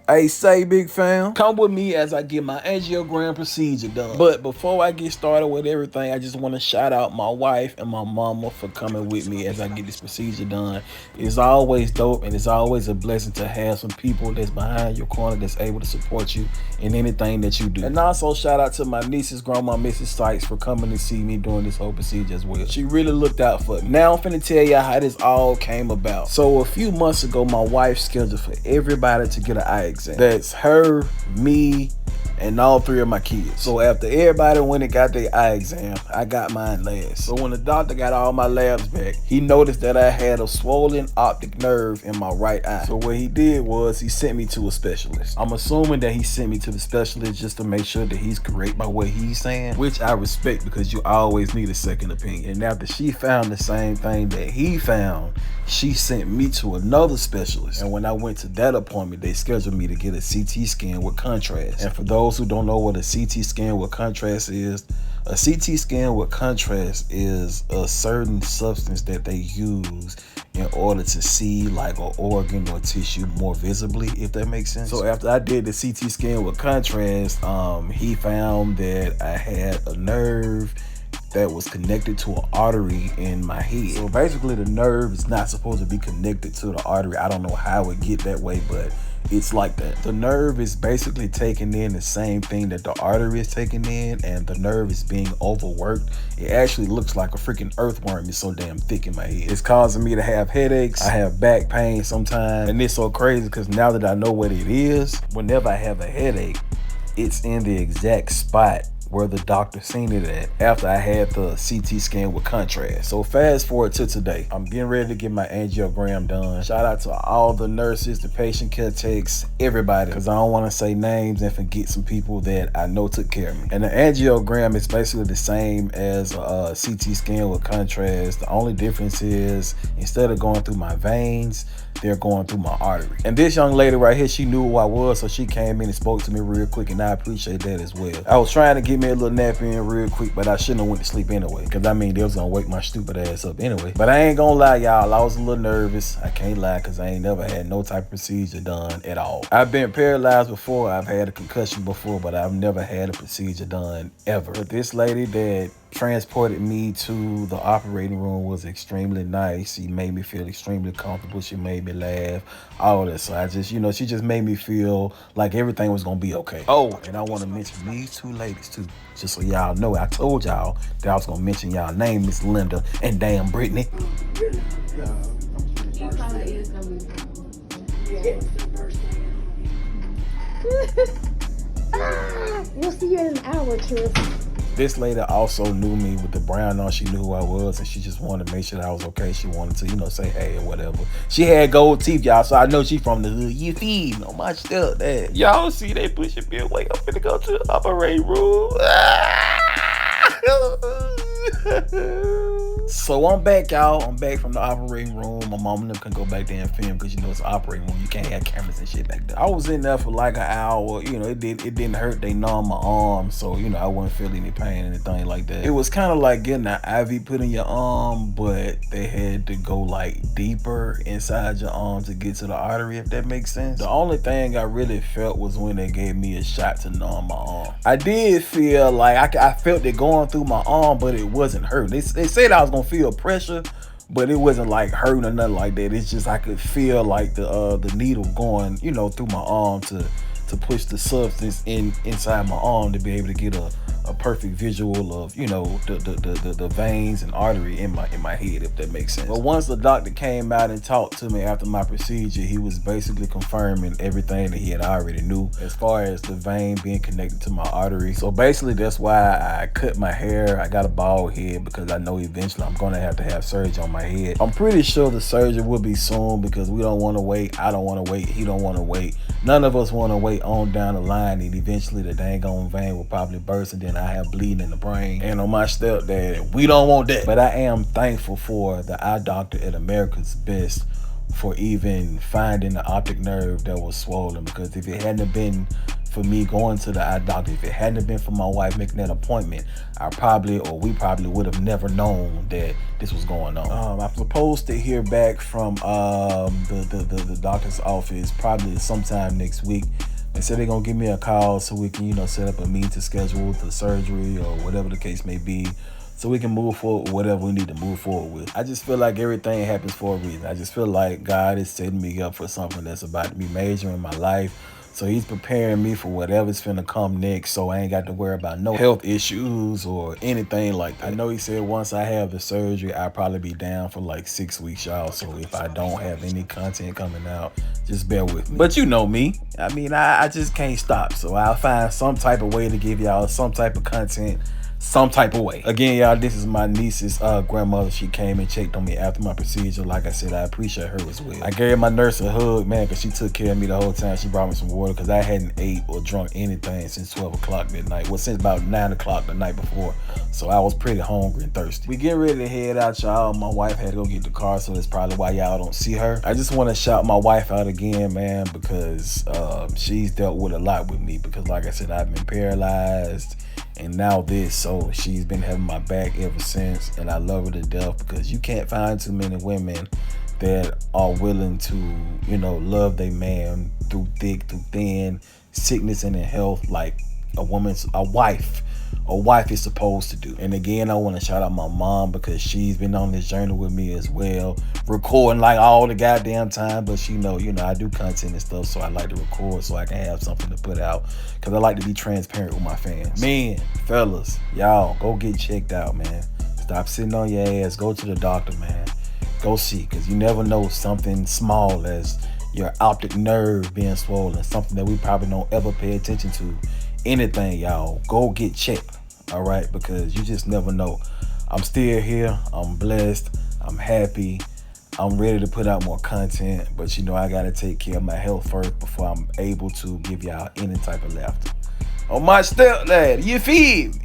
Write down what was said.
Hey, say, big fam, come with me as I get my angiogram procedure done. But before I get started with everything, I just want to shout out my wife and my mama for coming with me as I get this procedure done. It's always dope and it's always a blessing to have some people that's behind your corner that's able to support you in anything that you do. And also shout out to my niece's grandma, Mrs. Sykes, for coming to see me during this whole procedure as well. She really looked out for me. Now I'm finna tell y'all how this all came about. So a few months ago, my wife scheduled for everybody to get an eye exam. That's her, me, and all three of my kids. So after everybody went and got their eye exam, I got mine last. So when the doctor got all my labs back, he noticed that I had a swollen optic nerve in my right eye. So what he did was he sent me to a specialist. I'm assuming that he sent me to the specialist just to make sure that he's correct by what he's saying, which I respect because you always need a second opinion. And after she found the same thing that he found, she sent me to another specialist. And when I went to that appointment, they scheduled me to get a CT scan with contrast. And for those who don't know what a CT scan with contrast is, a CT scan with contrast is a certain substance that they use in order to see like an organ or tissue more visibly, if that makes sense. So after I did the CT scan with contrast, he found that I had a nerve that was connected to an artery in my head. So basically the nerve is not supposed to be connected to the artery. I don't know how it get that way, but it's like that. The nerve is basically taking in the same thing that the artery is taking in, and the nerve is being overworked. It actually looks like a freaking earthworm. It's so damn thick in my head. It's causing me to have headaches. I have back pain sometimes, and it's so crazy because now that I know what it is, whenever I have a headache, it's in the exact spot where the doctor seen it at after I had the CT scan with contrast. So fast forward to today. I'm getting ready to get my angiogram done. Shout out to all the nurses, the patient care techs, everybody, because I don't want to say names and forget some people that I know took care of me. And the angiogram is basically the same as a CT scan with contrast. The only difference is instead of going through my veins, they're going through my artery. And this young lady right here, she knew who I was, so she came in and spoke to me real quick, and I appreciate that as well. I was trying to get me a little nap in real quick, but I shouldn't have went to sleep anyway, because I mean, they was gonna wake my stupid ass up anyway. But I ain't gonna lie, y'all, I was a little nervous. I can't lie, because I ain't never had no type of procedure done at all. I've been paralyzed before, I've had a concussion before, but I've never had a procedure done ever. But this lady that transported me to the operating room was extremely nice. She made me feel extremely comfortable. She made me laugh, all that. So I just, she just made me feel like everything was gonna be okay. Oh, and I want to mention these two ladies too, just so y'all know. I told y'all that I was gonna mention y'all name, Miss Linda and damn Brittany. We'll see you in an hour, Trish. This lady also knew me with the brown on. She knew who I was, and she just wanted to make sure that I was okay. She wanted to, say hey or whatever. She had gold teeth, y'all, so I know she from the hood. You feel me? On my stepdad. Y'all see they pushing me away. I'm finna go to the operating room. So I'm back, y'all. I'm back from the operating room. My mom and them can go back there and film because it's an operating room. You can't have cameras and shit back there. I was in there for like an hour. It didn't hurt. They numb my arm, so I wasn't feeling any pain or anything like that. It was kind of like getting an IV put in your arm, but they had to go like deeper inside your arm to get to the artery, if that makes sense. The only thing I really felt was when they gave me a shot to numb my arm. I did feel like I felt it going through my arm, but it wasn't hurt. They said I was gonna feel pressure, but it wasn't like hurting or nothing like that. It's just I could feel like the needle going, through my arm to push the substance inside my arm to be able to get a perfect visual of the veins and artery in my head, if that makes sense. But once the doctor came out and talked to me after my procedure, he was basically confirming everything that he had already knew as far as the vein being connected to my artery. So basically that's why I cut my hair. I got a bald head because I know eventually I'm gonna have to have surgery on my head. I'm pretty sure the surgery will be soon because we don't want to wait. I don't want to wait. He don't want to wait. None of us want to wait on down the line, and eventually the dang on vein will probably burst, and then I have bleeding in the brain. And on my stepdad, we don't want that. But I am thankful for the eye doctor at America's Best for even finding the optic nerve that was swollen, because if it hadn't been for me going to the eye doctor. If it hadn't been for my wife making that appointment, we probably would have never known that this was going on. I'm supposed to hear back from the doctor's office probably sometime next week. They said they're gonna give me a call so we can, set up a meeting to schedule the surgery or whatever the case may be, so we can move forward with whatever we need to move forward with. I just feel like everything happens for a reason. I just feel like God is setting me up for something that's about to be major in my life. So he's preparing me for whatever's finna come next, so I ain't got to worry about no health issues or anything like that. I know he said once I have the surgery, I'll probably be down for like 6 weeks, y'all. So if I don't have any content coming out, just bear with me. But you know me. I mean, I just can't stop. So I'll find some type of way to give y'all some type of content some type of way. Again, y'all, this is my niece's grandmother. She came and checked on me after my procedure. Like I said, I appreciate her as well. I gave my nurse a hug, man, because she took care of me the whole time. She brought me some water because I hadn't ate or drunk anything since 12 o'clock that night. Well, since about 9 o'clock the night before. So I was pretty hungry and thirsty. We getting ready to head out, y'all. My wife had to go get the car, so that's probably why y'all don't see her. I just want to shout my wife out again, man, because she's dealt with a lot with me. Because like I said, I've been paralyzed. And now this, so she's been having my back ever since, and I love her to death because you can't find too many women that are willing to, love their man through thick, through thin, sickness and in health, like a wife is supposed to do. And again, I want to shout out my mom because she's been on this journey with me as well, recording like all the goddamn time. But she know, I do content and stuff, so I like to record so I can have something to put out because I like to be transparent with my fans. Men, fellas, y'all, go get checked out, man. Stop sitting on your ass. Go to the doctor, man. Go see, because you never know, something small as your optic nerve being swollen, something that we probably don't ever pay attention to. Anything, y'all, go get checked, all right? Because you just never know. I'm still here. I'm blessed. I'm happy. I'm ready to put out more content, but I got to take care of my health first before I'm able to give y'all any type of laughter. On my step, lad, you feed me.